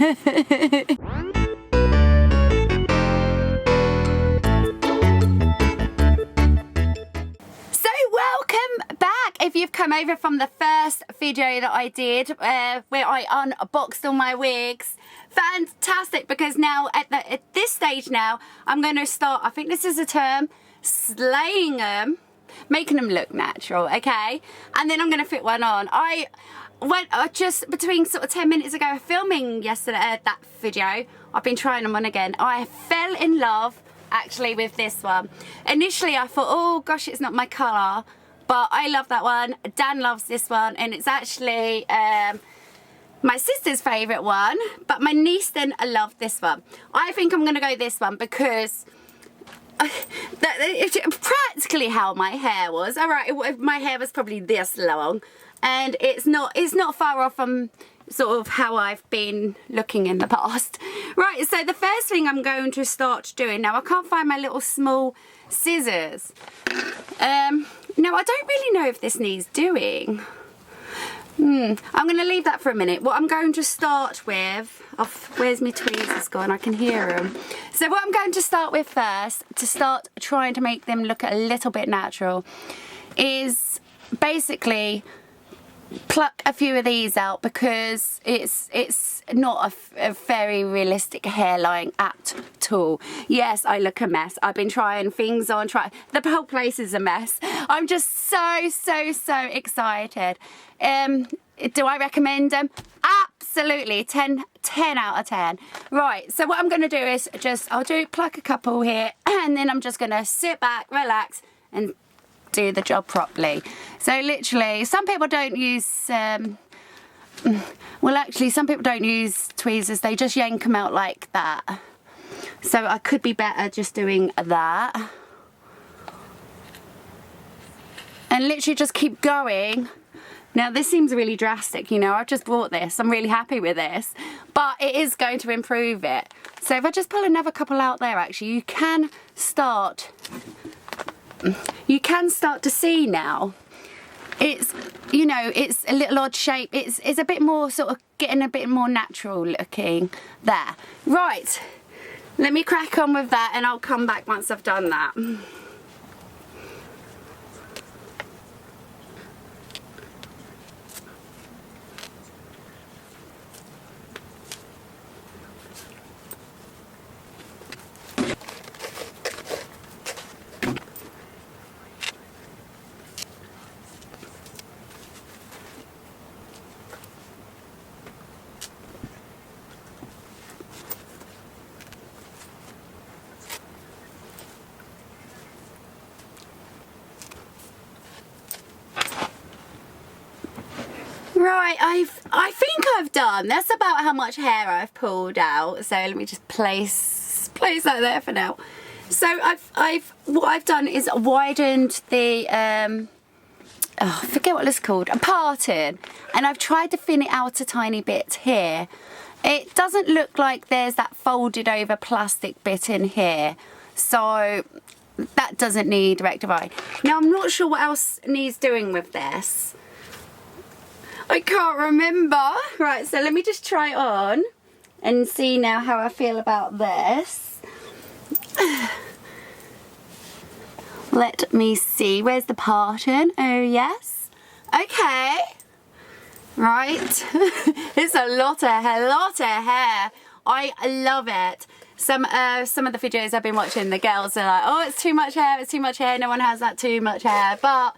Welcome back. If you've come over from the first video that I did where I unboxed all my wigs, fantastic, because now at this stage now I'm going to start, I think this is a term, slaying them, making them look natural, okay? And then I'm going to fit one on. I went just between sort of 10 minutes ago filming yesterday that video. I've been trying them on again. I fell in love actually with this one. Initially I thought, oh gosh, it's not my colour, but I love that one. Dan loves this one, and it's actually my sister's favourite one, but my niece then loved this one. I think I'm going to go this one because it's practically how my hair was. Alright, my hair was probably this long, and it's not far off from sort of how I've been looking in the past. Right, so the first thing I'm going to start doing, now I can't find my little small scissors. Now I don't really know if this needs doing. I'm going to leave that for a minute. What I'm going to start with, where's my tweezers gone? I can hear them. So what I'm going to start with first, to start trying to make them look a little bit natural, is basically pluck a few of these out, because it's not a very realistic hairline at all. Yes, I look a mess. I've been trying things on, the whole place is a mess. I'm just so excited. Do I recommend them? Absolutely, 10 out of 10. Right, so what I'm going to do is I'll pluck a couple here, and then I'm just going to sit back, relax, and do the job properly. So literally, some people don't use well, actually some people don't use tweezers, they just yank them out like that. So I could be better just doing that, and literally just keep going. Now this seems really drastic, you know, I've just bought this, I'm really happy with this, but it is going to improve it. So if I just pull another couple out there, actually you can start to see now. It's, you know, it's a little odd shape. It's a bit more sort of getting a bit more natural looking there. Right, let me crack on with that, and I'll come back once I've done that. Right, I think I've done. That's about how much hair I've pulled out. So let me just place that there for now. So what I've done is widened the I forget what it's called, a parting, and I've tried to thin it out a tiny bit here. It doesn't look like there's that folded over plastic bit in here, so that doesn't need rectifying. Now I'm not sure what else needs doing with this. I can't remember. Right, so let me just try it on and see now how I feel about this. Let me see. Where's the parting? Oh, yes. Okay. Right. It's a lot of hair. I love it. Some of the videos I've been watching, the girls are like, oh, it's too much hair. No one has that too much hair. But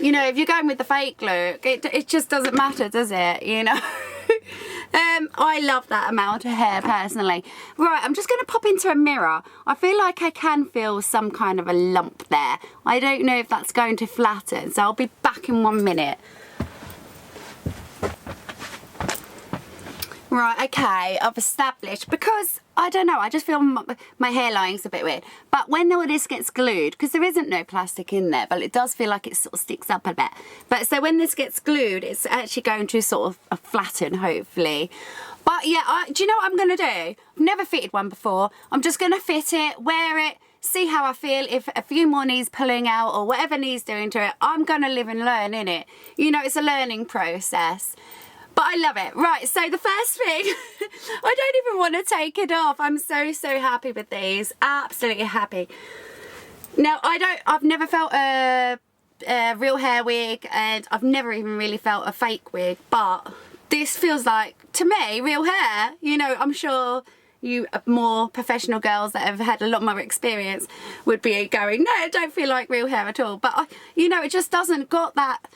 you know, if you're going with the fake look, it just doesn't matter, does it? You know. I love that amount of hair personally. Right, I'm just going to pop into a mirror. I feel like I can feel some kind of a lump there. I don't know if that's going to flatten, so I'll be back in 1 minute. Right, okay, I've established, because I don't know, I just feel my hairline's a bit weird. But when all this gets glued, because there isn't no plastic in there, but it does feel like it sort of sticks up a bit. But so when this gets glued, it's actually going to sort of flatten, hopefully. But yeah, do you know what I'm going to do? I've never fitted one before. I'm just going to fit it, wear it, see how I feel. If a few more needs pulling out or whatever needs doing to it, I'm going to live and learn, innit? You know, it's a learning process. But I love it. Right, so the first thing, I don't even want to take it off. I'm so happy with these. Absolutely happy. Now, I've never felt a real hair wig, and I've never even really felt a fake wig, but this feels like, to me, real hair. You know, I'm sure you more professional girls that have had a lot more experience would be going, no, it don't feel like real hair at all. But, you know, it just doesn't got that,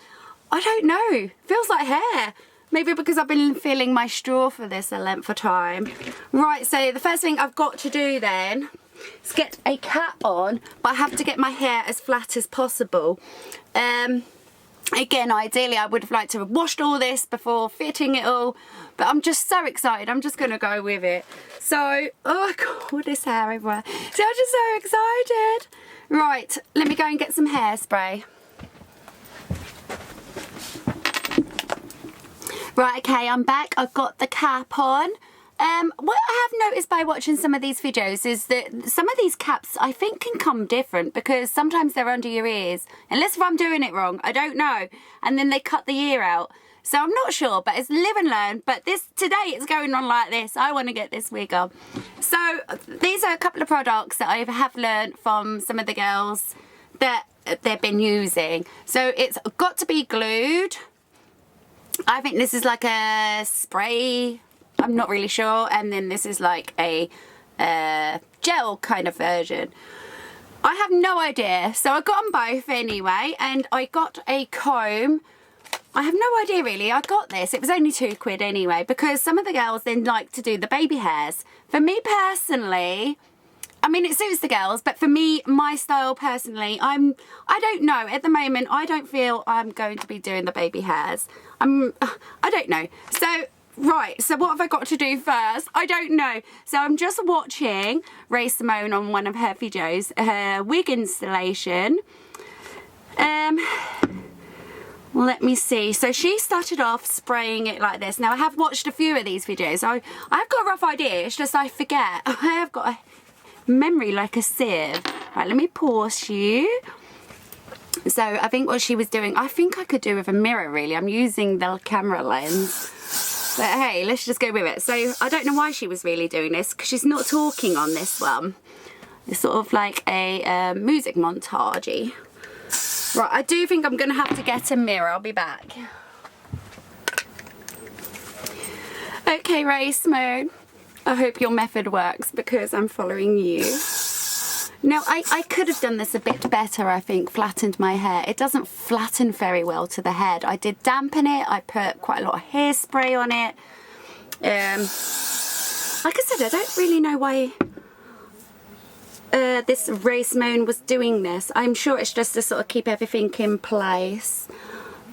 I don't know, feels like hair. Maybe because I've been feeling my straw for this a length of time. Right, so the first thing I've got to do then is get a cap on, but I have to get my hair as flat as possible. Again, ideally I would have liked to have washed all this before fitting it all, but I'm just so excited. I'm just going to go with it. So, oh God, all this hair everywhere. So I'm just so excited. Right, let me go and get some hairspray. Right, okay, I'm back. I've got the cap on. What I have noticed by watching some of these videos is that some of these caps I think can come different, because sometimes they're under your ears. Unless if I'm doing it wrong, I don't know. And then they cut the ear out. So I'm not sure, but it's live and learn. But today it's going on like this. I want to get this wig on. So these are a couple of products that I have learned from some of the girls that they've been using. So it's got to be glued. I think this is like a spray, I'm not really sure, and then this is like a gel kind of version. I have no idea, so I got them both anyway, and I got a comb. I have no idea really, I got this, it was only £2 anyway, because some of the girls then like to do the baby hairs. For me personally, I mean, it suits the girls, but for me, my style personally, I don't know. At the moment, I don't feel I'm going to be doing the baby hairs. I don't know. So, right, so what have I got to do first? I don't know. So I'm just watching Ray Simone on one of her videos, her wig installation. Let me see. So she started off spraying it like this. Now, I have watched a few of these videos. I've got a rough idea. It's just I forget. I have got a memory like a sieve. Right, let me pause you. So I think what she was doing, I think I could do with a mirror really. I'm using the camera lens. But hey, let's just go with it. So I don't know why she was really doing this, because she's not talking on this one. It's sort of like a music montage-y. Right, I do think I'm going to have to get a mirror. I'll be back. Okay, Ray Simone. I hope your method works, because I'm following you. Now, I could have done this a bit better, I think, flattened my hair. It doesn't flatten very well to the head. I did dampen it. I put quite a lot of hairspray on it. Like I said, I don't really know why this Ray Simone was doing this. I'm sure it's just to sort of keep everything in place.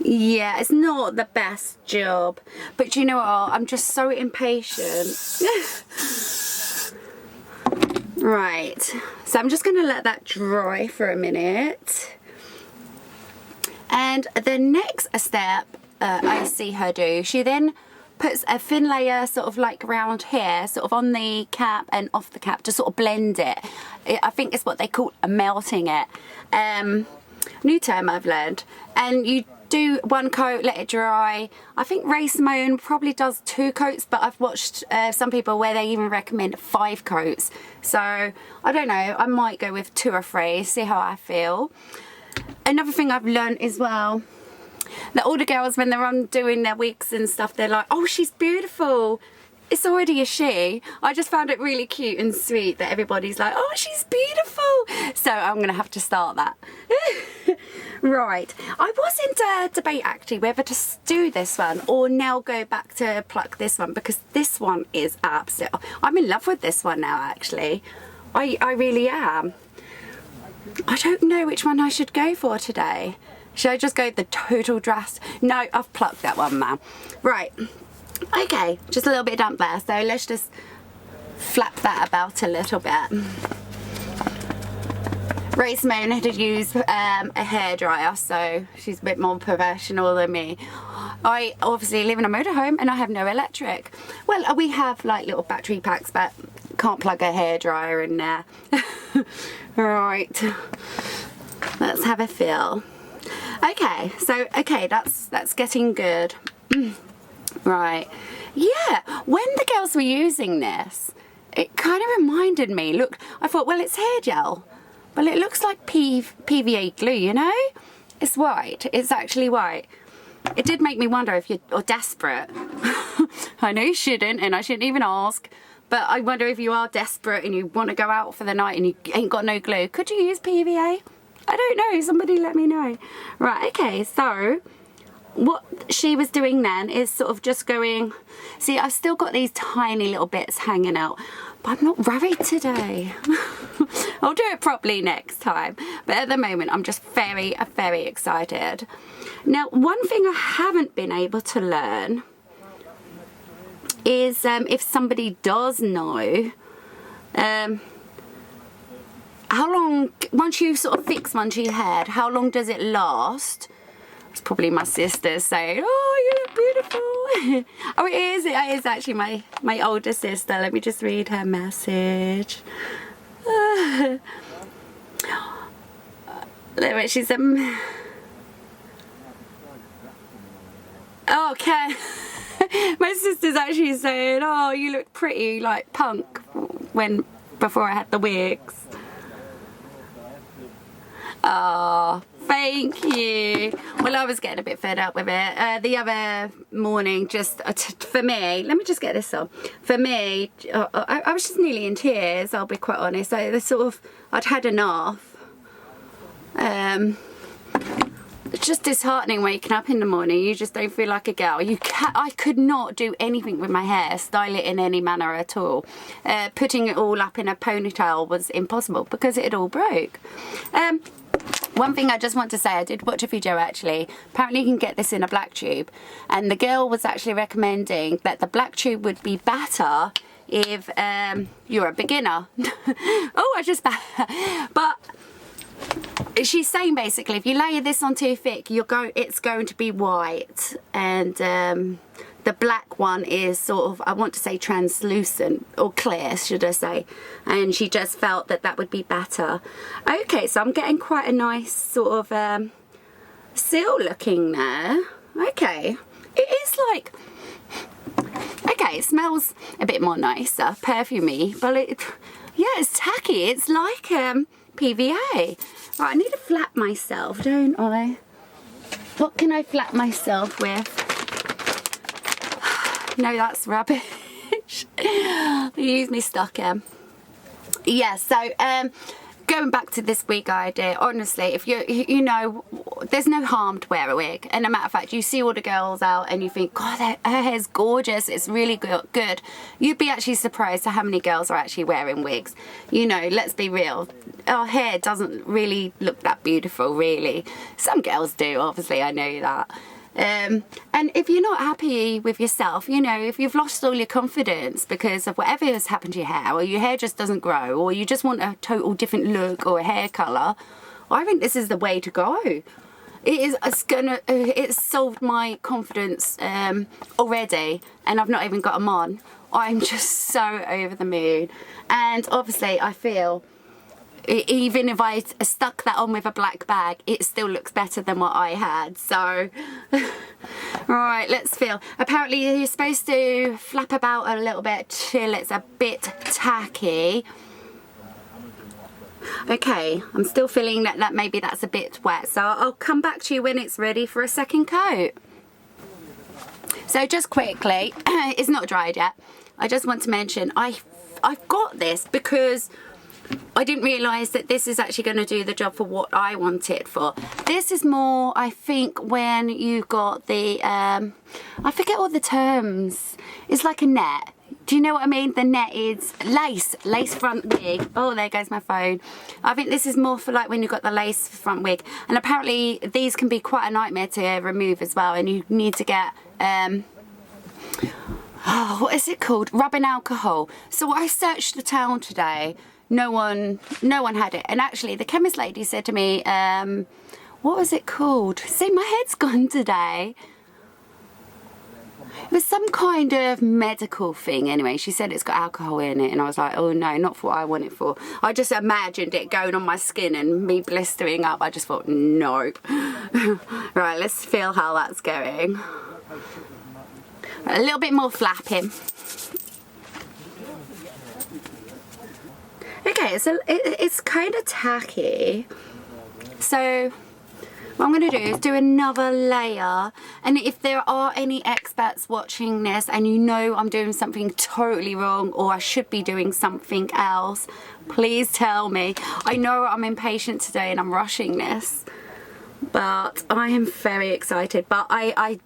Yeah, it's not the best job, but you know what, I'm just so impatient. Right, so I'm just going to let that dry for a minute, and the next step I see her do, she then puts a thin layer sort of like around here, sort of on the cap and off the cap, to sort of blend it. I think it's what they call melting it. New term I've learned. And you do one coat, let it dry. I think Ray Simone probably does 2 coats, but I've watched some people where they even recommend 5 coats. So I don't know, I might go with 2 or 3, see how I feel. Another thing I've learned as well, that all the girls, when they're on doing their wigs and stuff, they're like, oh, she's beautiful. It's already a she. I just found it really cute and sweet that everybody's like, oh, she's beautiful. So I'm going to have to start that. Right. I was in debate actually whether to do this one or now go back to pluck this one, because this one is absolute. I'm in love with this one now actually. I really am. I don't know which one I should go for today. Should I just go the total dress? No, I've plucked that one now. Right. Okay, just a little bit damp there, so let's just flap that about a little bit. Ray Simone had to use a hairdryer, so she's a bit more professional than me. I obviously live in a motorhome and I have no electric. Well, we have like little battery packs, but can't plug a hairdryer in there. Right, let's have a feel. Okay, so that's getting good. Right. Yeah, when the girls were using this, it kind of reminded me, look, I thought, well, it's hair gel, but it looks like PVA glue, you know? It's white. It's actually white. It did make me wonder if you're desperate. I know you shouldn't, and I shouldn't even ask, but I wonder if you are desperate and you want to go out for the night and you ain't got no glue. Could you use PVA? I don't know. Somebody let me know. Right, okay, so what she was doing then is sort of just going, see, I've still got these tiny little bits hanging out, but I'm not worried today. I'll do it properly next time, but at the moment I'm just very excited. Now, one thing I haven't been able to learn is if somebody does know how long, once you sort of fix one to your head, how long does it last? It's probably my sister saying, oh, you look beautiful. Oh, it is actually my older sister. Let me just read her message. She's okay. My sister's actually saying, oh, you look pretty like punk before I had the wigs. Oh, thank you. Well, I was getting a bit fed up with it. The other morning, just for me, let me just get this on. For me, I was just nearly in tears, I'll be quite honest. I'd had enough. It's just disheartening waking up in the morning. You just don't feel like a girl. I could not do anything with my hair, style it in any manner at all. Putting it all up in a ponytail was impossible because it all broke. One thing I just want to say, I did watch a video actually. Apparently you can get this in a black tube, and the girl was actually recommending that the black tube would be better if you're a beginner. But she's saying basically if you layer this on too thick, it's going to be white, and the black one is sort of, I want to say translucent, or clear should I say, and she just felt that would be better. Okay, so I'm getting quite a nice sort of seal looking there. Okay, it is like, okay, it smells a bit more nicer, perfumey, but yeah, it's tacky. It's like PVA. Right, I need to flap myself, don't I? What can I flap myself with? No, that's rubbish. Use me stocking. Yeah, so going back to this wig idea, honestly, if you know, there's no harm to wear a wig. And a matter of fact, you see all the girls out and you think, God, her hair's gorgeous, it's really good. You'd be actually surprised at how many girls are actually wearing wigs. You know, let's be real. Our hair doesn't really look that beautiful, really. Some girls do, obviously, I know that. And if you're not happy with yourself, you know, if you've lost all your confidence because of whatever has happened to your hair, or your hair just doesn't grow, or you just want a total different look or a hair colour, I think this is the way to go. It's solved my confidence already, and I've not even got them on. I'm just so over the moon, and obviously I feel even if I stuck that on with a black bag, it still looks better than what I had. So right, let's feel. Apparently you're supposed to flap about a little bit till it's a bit tacky. Okay, I'm still feeling that maybe that's a bit wet, so I'll come back to you when it's ready for a second coat. So just quickly, it's not dried yet. I just want to mention I've got this because I didn't realise that this is actually going to do the job for what I want it for. This is more, I think, when you got the, I forget all the terms. It's like a net. Do you know what I mean? The net is lace front wig. Oh, there goes my phone. I think this is more for like when you've got the lace front wig. And apparently these can be quite a nightmare to remove as well. And you need to get, oh, what is it called? Rubbing alcohol. So I searched the town today. No one had it. And actually the chemist lady said to me, what was it called? See, my head's gone today. It was some kind of medical thing anyway. She said it's got alcohol in it, and I was like, oh no, not for what I want it for. I just imagined it going on my skin and me blistering up. I just thought, nope. Right, let's feel how that's going. A little bit more flapping. Okay, so it's kind of tacky. So what I'm going to do is do another layer, and if there are any experts watching this and you know I'm doing something totally wrong or I should be doing something else, please tell me. I know I'm impatient today and I'm rushing this, but I am very excited. But I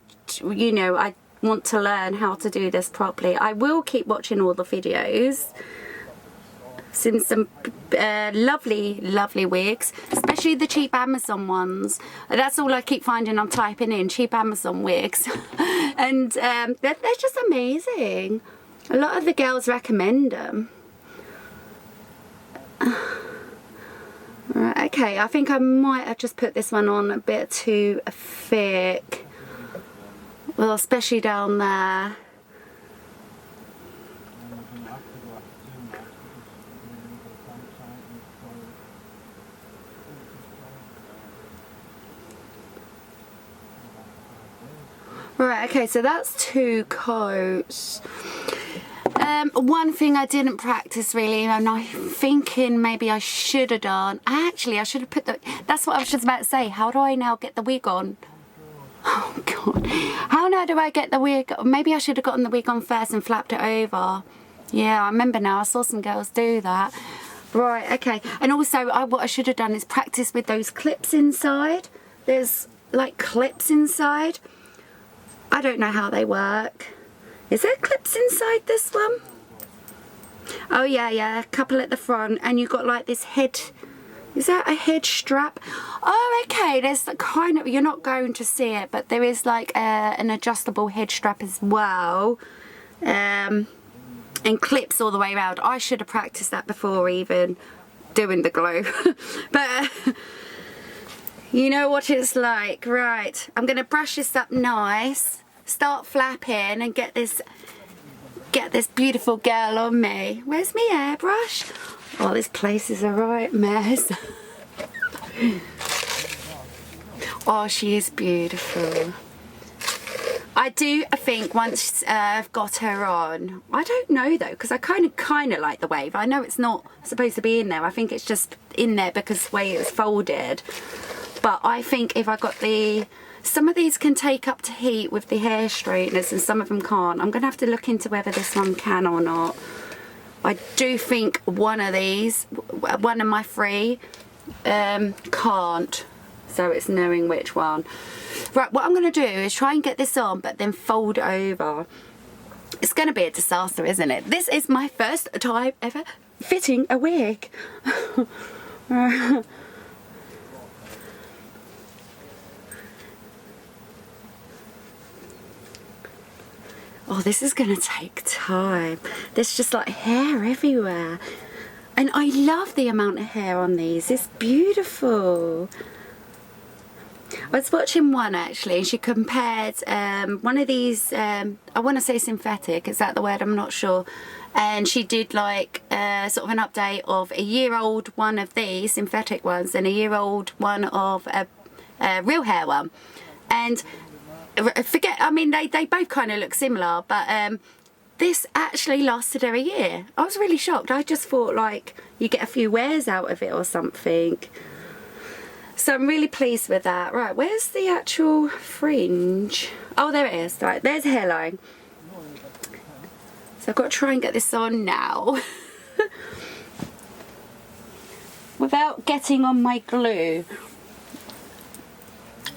you know, I want to learn how to do this properly. I will keep watching all the videos. Seen some lovely wigs, especially the cheap Amazon ones. That's all I keep finding. I'm typing in cheap Amazon wigs and they're just amazing. A lot of the girls recommend them. Right, okay, I think I might have just put this one on a bit too thick, well, especially down there. Right, okay, so that's 2 coats. One thing I didn't practice really, and I'm thinking maybe I should have done. Actually, I should have put the. That's what I was just about to say. How do I now get the wig on? Oh God! How now do I get the wig? Maybe I should have gotten the wig on first and flapped it over. Yeah, I remember now. I saw some girls do that. Right, okay. And also, what I should have done is practice with those clips inside. There's like clips inside. I don't know how they work. Is there clips inside this one? Oh yeah, a couple at the front, and you've got like this head. Is that a head strap? Oh, okay. There's the kind of, you're not going to see it, but there is like an adjustable head strap as well, and clips all the way around. I should have practiced that before even doing the glow, but. You know what it's like. Right, I'm going to brush this up nice, start flapping and get this beautiful girl on me. Where's my airbrush? Oh, this place is a right mess. Oh, she is beautiful. I do think once I've got her on, I don't know though, because I kind of like the wave. I know it's not supposed to be in there. I think it's just in there because the way it's folded. But I think if I got some of these can take up to heat with the hair straighteners and some of them can't. I'm going to have to look into whether this one can or not. I do think one of these, one of my 3, can't. So it's knowing which one. Right, what I'm going to do is try and get this on, but then fold over. It's going to be a disaster, isn't it? This is my first time ever fitting a wig. Oh, this is going to take time. There's just like hair everywhere. And I love the amount of hair on these. It's beautiful. I was watching one actually, and she compared one of these, I want to say synthetic, is that the word? I'm not sure. And she did like sort of an update of a year-old one of these synthetic ones and a year-old one of a real hair one. And I mean, they both kind of look similar, but this actually lasted her a year. I was really shocked. I just thought like you get a few wears out of it or something. So I'm really pleased with that. Right, where's the actual fringe? Oh, there it is. Right, there's a hairline. So I've got to try and get this on now. Without getting on my glue.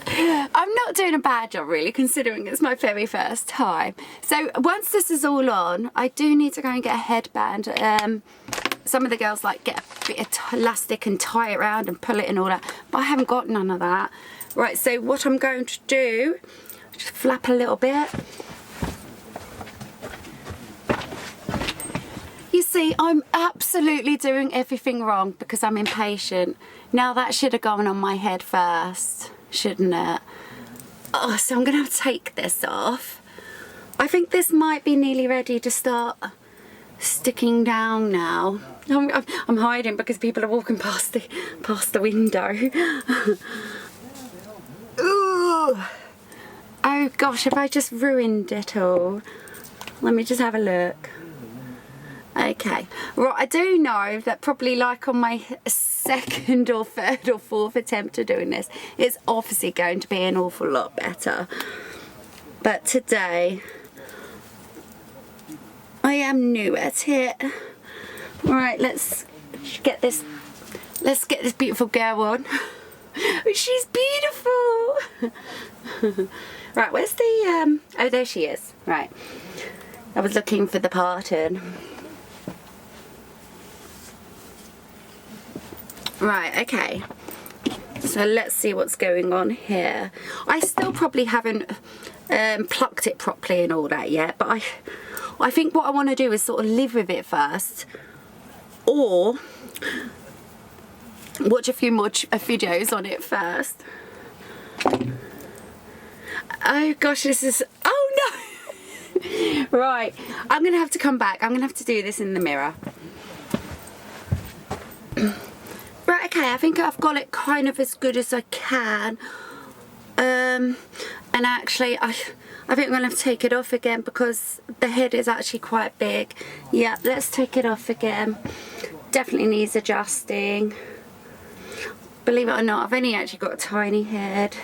I'm not doing a bad job really, considering it's my very first time. So once this is all on, I do need to go and get a headband. Some of the girls like get a bit of elastic and tie it around and pull it and all that, but I haven't got none of that. Right, so what I'm going to do, just flap a little bit. You see, I'm absolutely doing everything wrong because I'm impatient. Now that should have gone on my head first, shouldn't it? Oh, so I'm going to have to take this off. I think this might be nearly ready to start sticking down now. I'm hiding because people are walking past the window. Ooh. Oh gosh, have I just ruined it all? Let me just have a look. Okay, right, I do know that probably like on my second or third or fourth attempt at doing this, it's obviously going to be an awful lot better. But today, I am new at it. Right, let's get this beautiful girl on. She's beautiful. Right, where's the oh, there she is. Right, I was looking for the pattern. Right, okay, so let's see what's going on here. I still probably haven't plucked it properly and all that yet, but I think what I want to do is sort of live with it first, or watch a few more videos on it first. Oh gosh, this is, oh no. Right, I'm gonna have to come back. I'm gonna have to do this in the mirror. Right, okay, I think I've got it kind of as good as I can. And actually, I think I'm gonna have to take it off again because the head is actually quite big. Yeah, let's take it off again. Definitely needs adjusting. Believe it or not, I've only actually got a tiny head.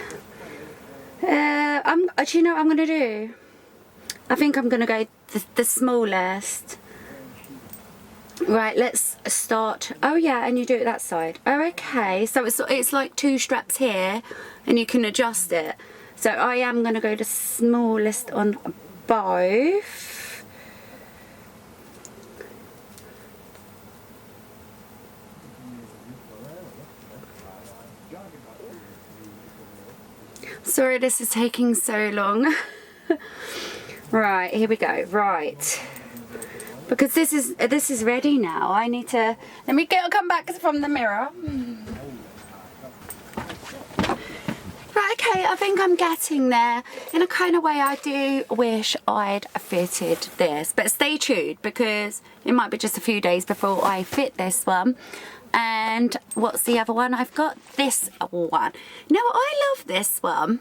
Do you know what I'm gonna do? I think I'm gonna go the smallest. Right, let's start. Oh yeah, and you do it that side. Oh, okay, so it's like two straps here and you can adjust it. So I am gonna go the smallest on both. Sorry this is taking so long. Right, here we go. Right, because this is ready now. I need to, I'll come back from the mirror. Right, okay, I think I'm getting there. In a kind of way, I do wish I'd fitted this, but stay tuned because it might be just a few days before I fit this one. And what's the other one? I've got this one. Now, I love this one,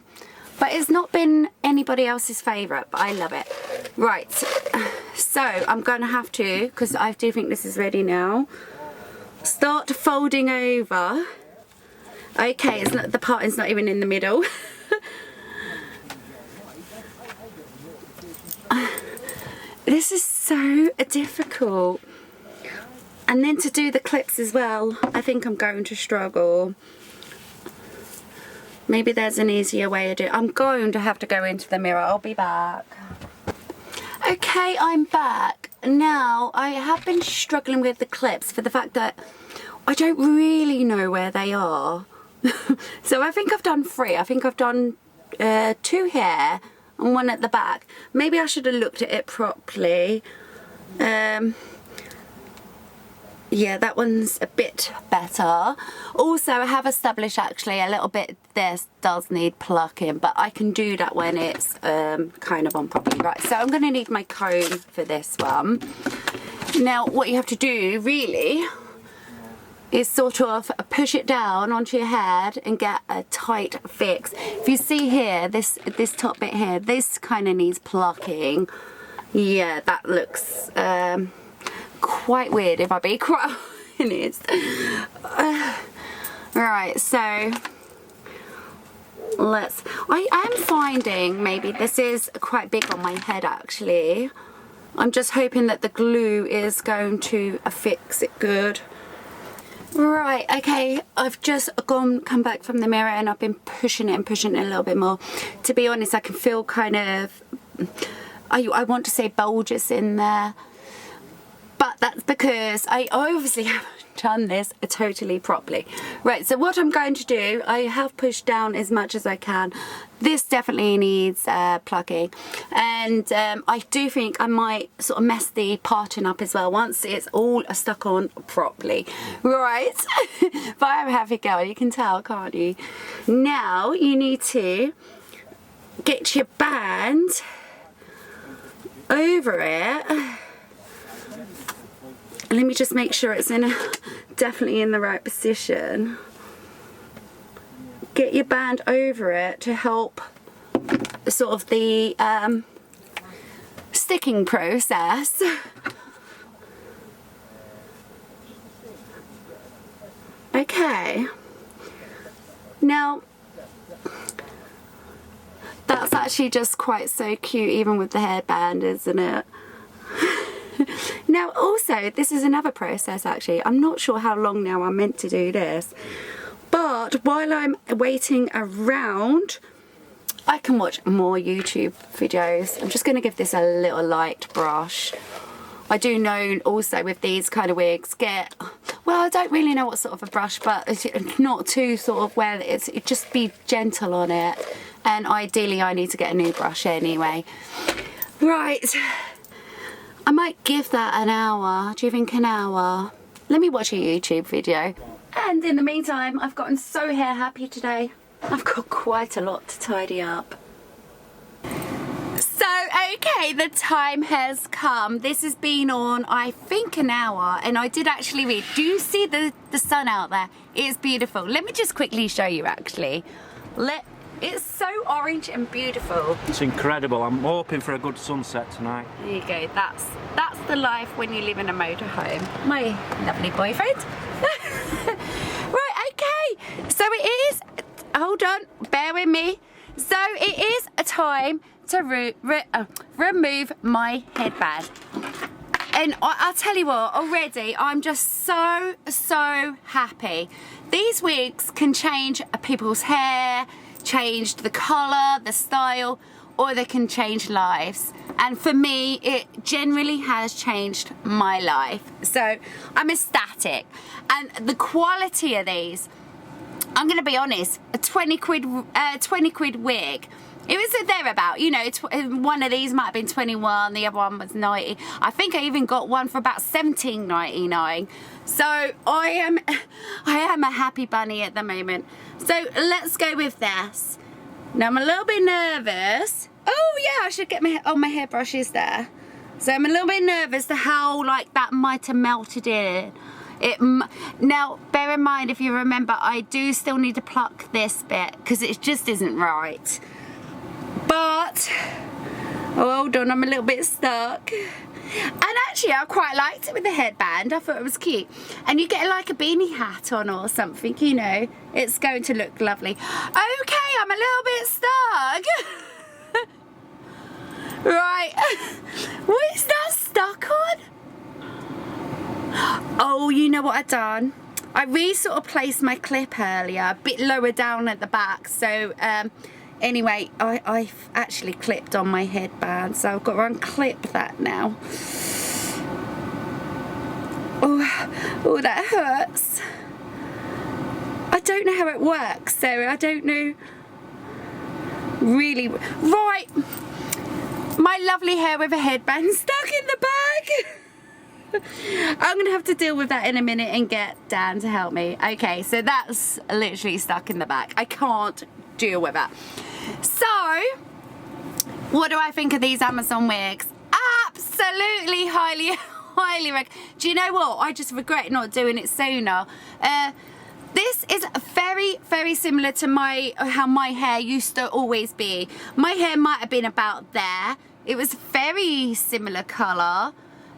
but it's not been anybody else's favourite, but I love it. Right, so I'm going to have to, because I do think this is ready now, start folding over. Okay, it's not, the pattern's not even in the middle. This is so difficult. And then to do the clips as well, I think I'm going to struggle. Maybe there's an easier way to do it. I'm going to have to go into the mirror. I'll be back. Okay, I'm back. Now, I have been struggling with the clips for the fact that I don't really know where they are. So I think I've done 3. I think I've done 2 here and 1 at the back. Maybe I should have looked at it properly. Yeah, that one's a bit better. Also, I have established actually a little bit this does need plucking, but I can do that when it's kind of on properly. Right, so I'm going to need my comb for this one. Now, what you have to do really is sort of push it down onto your head and get a tight fix. If you see here, this top bit here, this kind of needs plucking. Yeah, that looks quite weird if I be quite honest. Right, so I am finding maybe this is quite big on my head actually. I'm just hoping that the glue is going to fix it good. Right, okay, I've just come back from the mirror and I've been pushing it a little bit more. To be honest, I can feel kind of, I want to say bulges in there. But that's because I obviously haven't done this totally properly. Right, so what I'm going to do, I have pushed down as much as I can. This definitely needs plucking. And I do think I might sort of mess the parting up as well once it's all stuck on properly. Right, but I'm a happy girl, you can tell, can't you? Now you need to get your band over it. Let me just make sure it's definitely in the right position. Get your band over it to help sort of the sticking process. Okay, now that's actually just quite so cute, even with the headband, isn't it? Now also, this is another process actually. I'm not sure how long now I'm meant to do this, but while I'm waiting around, I can watch more YouTube videos. I'm just going to give this a little light brush. I do know also with these kind of wigs, well, I don't really know what sort of a brush, but it's not too sort of where it just be gentle on it. And ideally I need to get a new brush anyway. Right, I might give that an hour. Do you think an hour? Let me watch a YouTube video. And in the meantime, I've gotten so hair happy today. I've got quite a lot to tidy up. So, okay, the time has come. This has been on, I think, an hour, and I did actually read. Do you see the sun out there? It is beautiful. Let me just quickly show you, actually. It's so orange and beautiful. It's incredible. I'm hoping for a good sunset tonight. There you go. That's the life when you live in a motorhome. My lovely boyfriend. Right, okay. So it is, hold on, bear with me. So it is a time to remove my headband. And I'll tell you what, already I'm just so happy. These wigs can change people's hair, change the colour, the style, or they can change lives. And for me, it generally has changed my life. So I'm ecstatic. And the quality of these, I'm going to be honest, a 20 quid wig. It was thereabout, you know, one of these might have been 21, the other one was 90. I think I even got one for about £17.99. So I am a happy bunny at the moment. So let's go with this. Now I'm a little bit nervous. Oh yeah, I should get my hairbrushes there. So I'm a little bit nervous to how like that might have melted in. Now bear in mind, if you remember, I do still need to pluck this bit because it just isn't right. But, oh, hold on, I'm a little bit stuck. And actually, I quite liked it with the headband. I thought it was cute. And you get like a beanie hat on or something, you know. It's going to look lovely. Okay, I'm a little bit stuck. Right. What is that stuck on? Oh, you know what I've done? I sort of placed my clip earlier, a bit lower down at the back. So, anyway, I've actually clipped on my headband, so I've got to unclip that now. Oh, that hurts. I don't know how it works, so I don't know really. Right, my lovely hair with a headband stuck in the bag. I'm gonna have to deal with that in a minute and get Dan to help me. Okay, so that's literally stuck in the back. I can't deal with it. So, what do I think of these Amazon wigs? Absolutely highly recommend. Do you know what? I just regret not doing it sooner. This is very similar to how my hair used to always be. My hair might have been about there. It was very similar colour.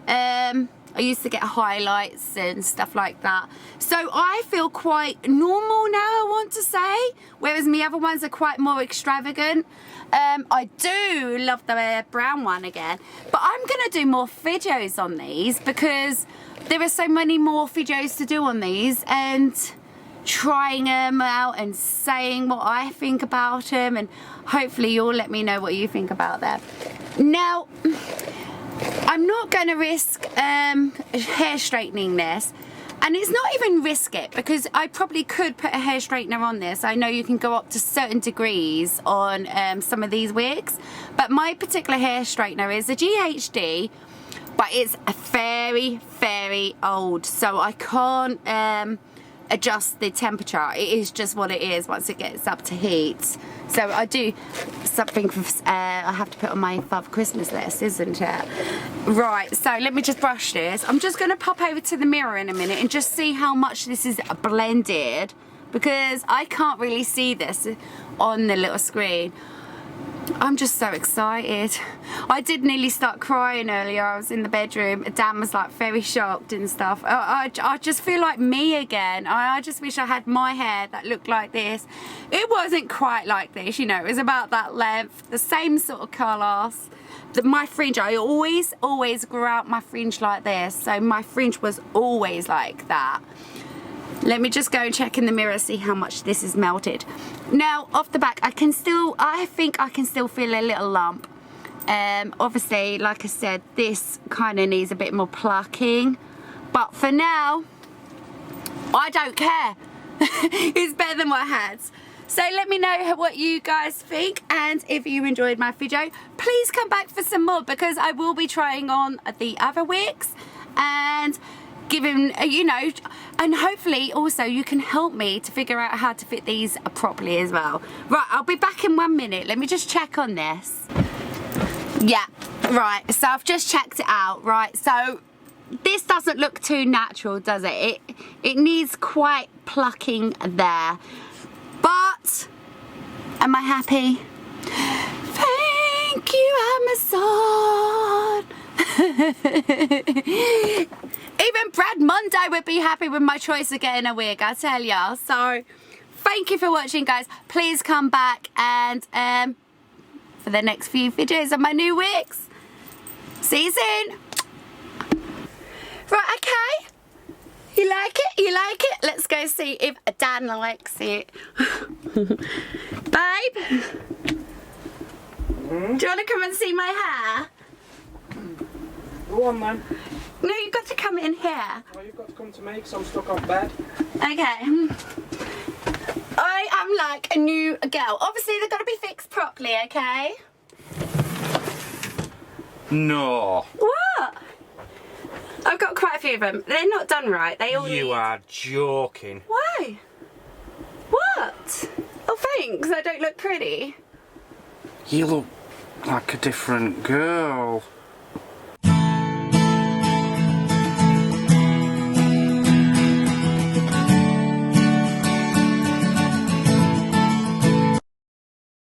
I used to get highlights and stuff like that. So I feel quite normal now, I want to say, whereas my other ones are quite more extravagant. I do love the brown one again, but I'm gonna do more videos on these because there are so many more videos to do on these and trying them out and saying what I think about them, and hopefully you'll let me know what you think about them. Now, I'm not going to risk hair straightening this, and it's not even risk it because I probably could put a hair straightener on this. I know you can go up to certain degrees on some of these wigs, but my particular hair straightener is a GHD, but it's very old, so I can't adjust the temperature. It is just what it is once it gets up to heat. So I do something I have to put on my Father Christmas list, isn't it? Right, so let me just brush this. I'm just going to pop over to the mirror in a minute and just see how much this is blended, because I can't really see this on the little screen. I'm just so excited. I did nearly start crying earlier. I was in the bedroom. Dan was like very shocked and stuff. I just feel like me again. I just wish I had my hair that looked like this. It wasn't quite like this, you know. It was about that length, the same sort of colours. My fringe, I always grew out my fringe like this. So my fringe was always like that. Let me just go and check in the mirror, see how much this is melted. Now, off the back, I think I can still feel a little lump. Obviously, like I said, this kind of needs a bit more plucking. But for now, I don't care. It's better than what I had. So let me know what you guys think, and if you enjoyed my video, please come back for some more, because I will be trying on the other wigs and giving, you know, and hopefully also you can help me to figure out how to fit these properly as well. Right, I'll be back in 1 minute. Let me just check on this. Yeah, right, so I've just checked it out, right? So this doesn't look too natural, does it? It needs quite plucking there. But am I happy? Thank you, Amazon. Even Brad Mondo would be happy with my choice of getting a wig, I tell ya. So, thank you for watching, guys. Please come back and for the next few videos of my new wigs. See you soon. Right, okay. You like it? You like it? Let's go see if Dan likes it. Babe? Do you want to come and see my hair? Go on then. No, you've got to come in here. Oh, you've got to come to me because I'm stuck on bed. Okay. I am like a new girl. Obviously, they've got to be fixed properly, okay? No. What? I've got quite a few of them. They're not done right. They all You are joking. Why? What? Oh, thanks. I don't look pretty. You look like a different girl.